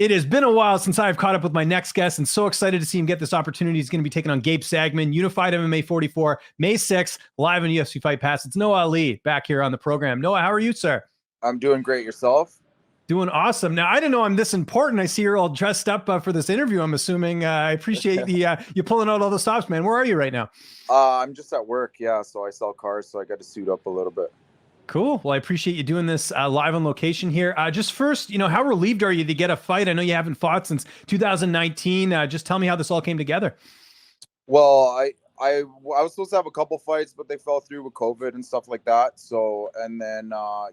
It has been a while since I've caught up with my next guest, and so excited to see him get this opportunity. He's going to be taking on Gabe Sagman, Unified MMA 44, May 6th, live on UFC Fight Pass. It's Noah Ali back here on the program. Noah, how are you, sir? I'm doing great. Yourself? Doing awesome. Now, I didn't know I'm this important. I see you're all dressed up for this interview, I'm assuming. I appreciate you pulling out all the stops, man. Where are you right now? I'm just at work, yeah, so I sell cars, so I got to suit up a little bit. Cool. Well, I appreciate you doing this live on location here. Just first, how relieved are you to get a fight? I know you haven't fought since 2019. Just tell me how this all came together. Well, I was supposed to have a couple fights, but they fell through with COVID and stuff like that. So, and then I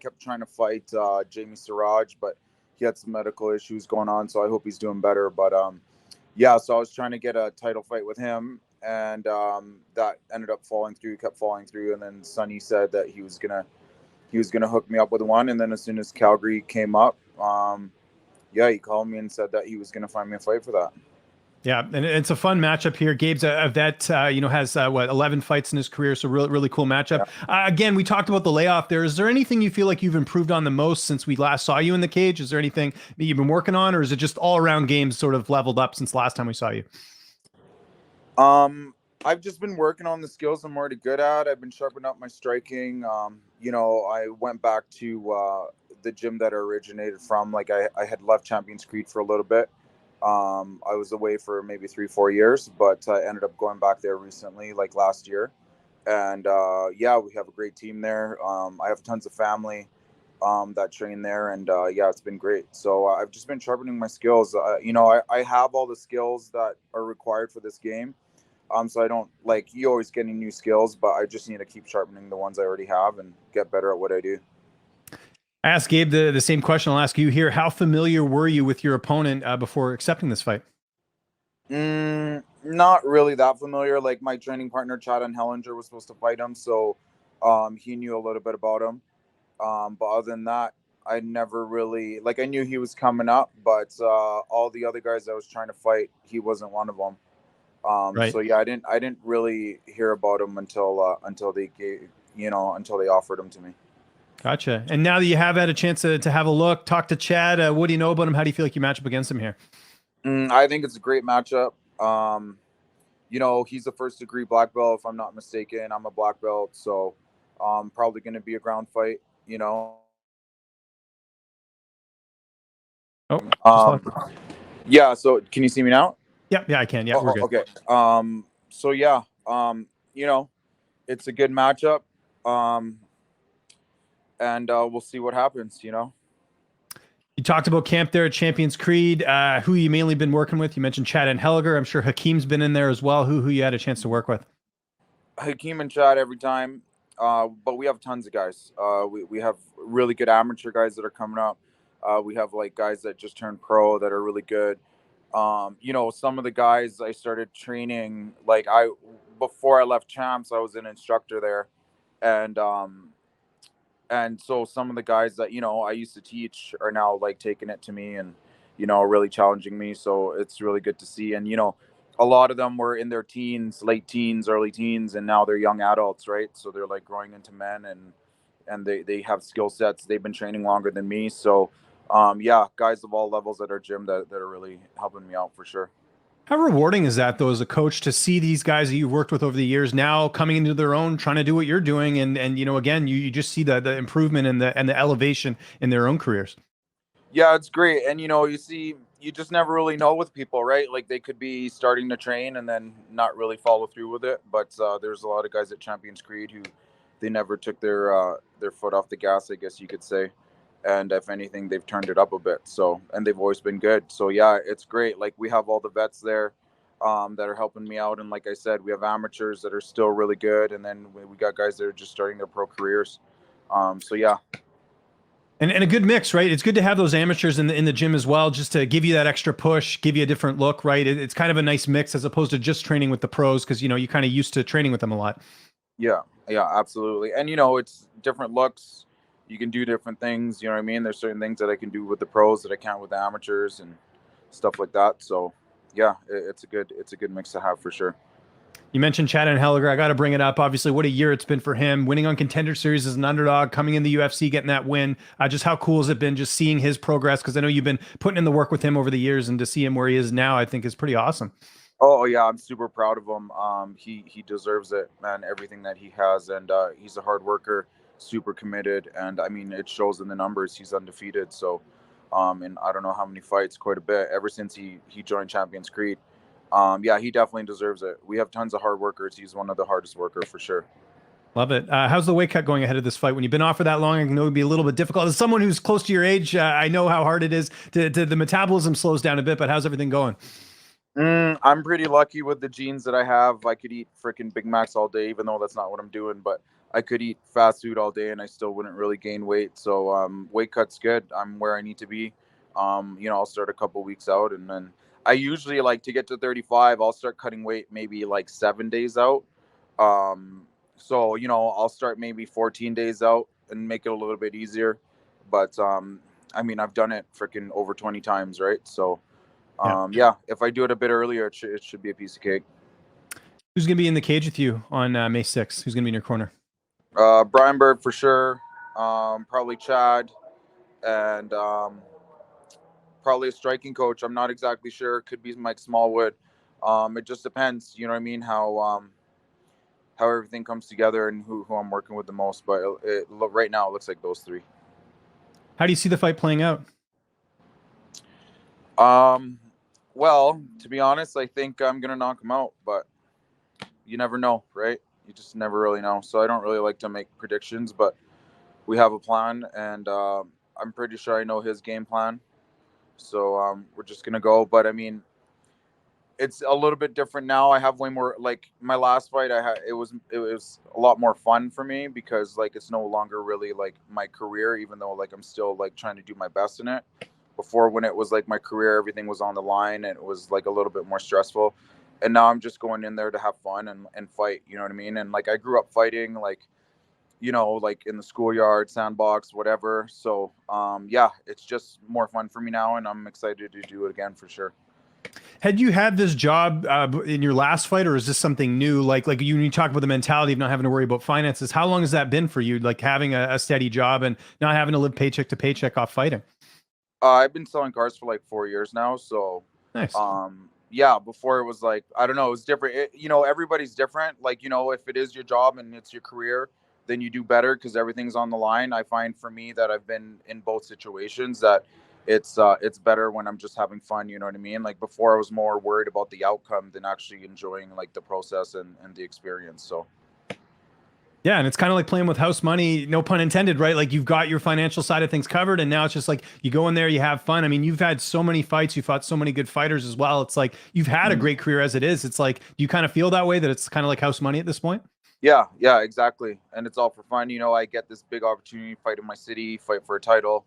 kept trying to fight Jamie Siraj, but he had some medical issues going on, so I hope he's doing better. But yeah, so I was trying to get a title fight with him, and that ended up falling through, kept falling through. And then Sonny said that he was gonna hook me up with one. And then as soon as Calgary came up, he called me and said that he was gonna find me a fight for that. Yeah, and it's a fun matchup here. Gabe's a vet, has 11 fights in his career, so really cool matchup. Yeah. Again, we talked about the layoff there. Is there anything you feel like you've improved on the most since we last saw you in the cage? Is there anything that you've been working on, or is it just all around games sort of leveled up since last time we saw you? I've just been working on the skills I'm already good at. I've been sharpening up my striking. I went back to the gym that I originated from. Like I had left Champions Creed for a little bit. I was away for maybe 3-4 years, but I ended up going back there recently, like last year. And we have a great team there. I have tons of family that train there, and it's been great. So I've just been sharpening my skills. I have all the skills that are required for this game. So I don't you always getting new skills, but I just need to keep sharpening the ones I already have and get better at what I do. I asked Gabe the same question I'll ask you here. How familiar were you with your opponent before accepting this fight? Not really that familiar. Like my training partner, Chad and Hellinger, was supposed to fight him, so he knew a little bit about him. But other than that, I never really I knew he was coming up, but all the other guys I was trying to fight, he wasn't one of them. Right. So yeah, I didn't really hear about him until they offered him to me. Gotcha. And now that you have had a chance to have a look, talk to Chad, what do you know about him? How do you feel like you match up against him here? I think it's a great matchup. He's a first degree black belt, if I'm not mistaken. I'm a black belt, so probably going to be a ground fight, Yeah, so can you see me now? Yeah, I can. Yeah, we're good. Okay. It's a good matchup. And we'll see what happens, You talked about camp there at Champions Creed. Who you mainly been working with? You mentioned Chad and Hellinger. I'm sure Hakeem's been in there as well. Who you had a chance to work with? Hakeem and Chad every time. But we have tons of guys. We have really good amateur guys that are coming up. We have guys that just turned pro that are really good. Some of the guys I started training, before I left Champs, I was an instructor there. And so some of the guys that, I used to teach are now taking it to me and, really challenging me. So it's really good to see. And, a lot of them were in their teens, late teens, early teens, and now they're young adults, right? So they're growing into men and they have skill sets. They've been training longer than me. So, guys of all levels at our gym that are really helping me out for sure. How rewarding is that, though, as a coach, to see these guys that you've worked with over the years now coming into their own, trying to do what you're doing, and again, you just see the improvement and the elevation in their own careers. Yeah, it's great, and you just never really know with people, right? They could be starting to train and then not really follow through with it. But there's a lot of guys at Champions Creed who they never took their foot off the gas, I guess you could say. And if anything, they've turned it up a bit. So, and they've always been good. So yeah, it's great. We have all the vets there that are helping me out. And like I said, we have amateurs that are still really good. And then we got guys that are just starting their pro careers. So yeah. And a good mix, right? It's good to have those amateurs in the gym as well, just to give you that extra push, give you a different look, right? It's kind of a nice mix as opposed to just training with the pros, because, you're kind of used to training with them a lot. Yeah, absolutely. And, it's different looks. You can do different things, you know what I mean? There's certain things that I can do with the pros that I can't with the amateurs and stuff like that. So yeah, it's a good mix to have for sure. You mentioned Chad and Helliger. I got to bring it up. Obviously, what a year it's been for him. Winning on Contender Series as an underdog, coming in the UFC, getting that win. Just how cool has it been just seeing his progress? Because I know you've been putting in the work with him over the years, and to see him where he is now, I think is pretty awesome. Oh yeah, I'm super proud of him. He deserves it, man. Everything that he has, and he's a hard worker, super committed, and I mean it shows in the numbers. He's undefeated. So, and I don't know how many fights, quite a bit, ever since he joined Champions Creed. Yeah, he definitely deserves it. We have tons of hard workers. He's one of the hardest workers for sure. Love it. How's the weight cut going ahead of this fight? When you've been off for that long, I know it'd be a little bit difficult. As someone who's close to your age, I know how hard it is to the metabolism slows down a bit, but how's everything going? I'm pretty lucky with the genes that I have. I could eat freaking Big Macs all day, even though that's not what I'm doing, but I could eat fast food all day and I still wouldn't really gain weight. So weight cut's good. I'm where I need to be. I'll start a couple weeks out, and then I usually like to get to 35. I'll start cutting weight maybe like 7 days out. So I'll start maybe 14 days out and make it a little bit easier. But I mean, I've done it freaking over 20 times, right? So yeah, if I do it a bit earlier, it should be a piece of cake. Who's going to be in the cage with you on May 6th? Who's going to be in your corner? Brian Berg for sure. Probably Chad, and probably a striking coach. I'm not exactly sure. Could be Mike Smallwood. It just depends. You know what I mean? How everything comes together and who I'm working with the most. But right now, it looks like those three. How do you see the fight playing out? Well, to be honest, I think I'm gonna knock him out, but you never know, right? You just never really know. So I don't really like to make predictions, but we have a plan, and I'm pretty sure I know his game plan. So we're just gonna go. But I mean, it's a little bit different now. I have way more, like my last fight. It was a lot more fun for me because like it's no longer really like my career, even though like I'm still like trying to do my best in it. Before, when it was like my career, everything was on the line and it was like a little bit more stressful. And now I'm just going in there to have fun and fight, you know what I mean? And like I grew up fighting, like, like in the schoolyard, sandbox, whatever. So yeah, it's just more fun for me now, and I'm excited to do it again for sure. Had you had this job in your last fight, or is this something new? Like you talk about the mentality of not having to worry about finances. How long has that been for you? Like having a steady job and not having to live paycheck to paycheck off fighting? I've been selling cars for like 4 years now. So, nice. Yeah, before it was like, I don't know, it was different. Everybody's different. Like, if it is your job and it's your career, then you do better because everything's on the line. I find for me that I've been in both situations that it's better when I'm just having fun. You know what I mean? Like before I was more worried about the outcome than actually enjoying like the process and the experience. So. Yeah, and it's kind of like playing with house money, no pun intended, right? Like you've got your financial side of things covered, and now it's just like you go in there, you have fun. I mean, you've had so many fights, you fought so many good fighters as well. It's like you've had a great career as it is. It's like, do you kind of feel that way, that it's kind of like house money at this point? Yeah, exactly. And it's all for fun. I get this big opportunity to fight in my city, fight for a title.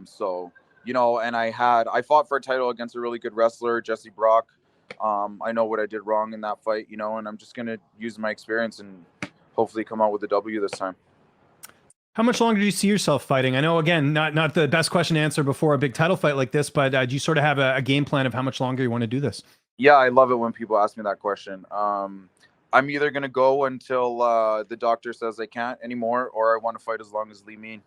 So, and I fought for a title against a really good wrestler, Jesse Brock. I know what I did wrong in that fight, and I'm just going to use my experience and hopefully come out with a W this time. How much longer do you see yourself fighting? I know, again, not the best question to answer before a big title fight like this, but do you sort of have a game plan of how much longer you want to do this? Yeah, I love it when people ask me that question. I'm either going to go until the doctor says I can't anymore, or I want to fight as long as Lee Mean.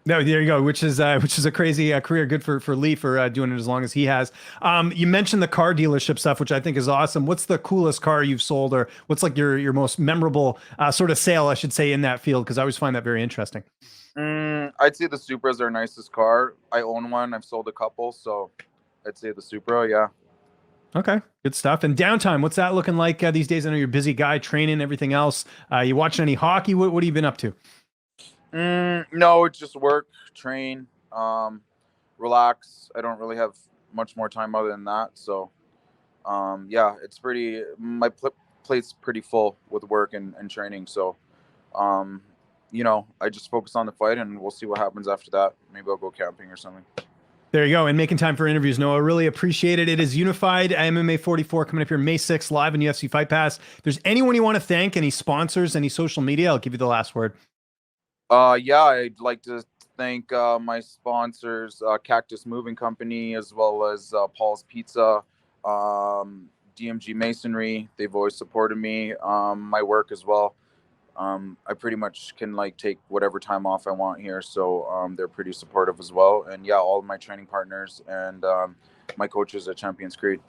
No, there you go. Which is a crazy career. Good for Lee for doing it as long as he has. You mentioned the car dealership stuff, which I think is awesome. What's the coolest car you've sold, or what's like your most memorable sort of sale, I should say, in that field? Because I always find that very interesting. I'd say the Supra is our nicest car. I own one. I've sold a couple, so I'd say the Supra. Yeah. Okay, good stuff. And downtime, what's that looking like these days? I know you're a busy guy, training, everything else. You watching any hockey? What have you been up to? No, it's just work, train, relax. I don't really have much more time other than that. So, yeah, my plate's pretty full with work and training. So, I just focus on the fight and we'll see what happens after that. Maybe I'll go camping or something. There you go. And making time for interviews, Noah. Really appreciate it. It is Unified MMA 44 coming up here May 6th, live on UFC Fight Pass. If there's anyone you want to thank, any sponsors, any social media, I'll give you the last word. Yeah, I'd like to thank my sponsors, Cactus Moving Company, as well as Paul's Pizza, DMG Masonry. They've always supported me. My work as well. I pretty much can like take whatever time off I want here, so they're pretty supportive as well. And yeah, all of my training partners and my coaches at Champions Creed.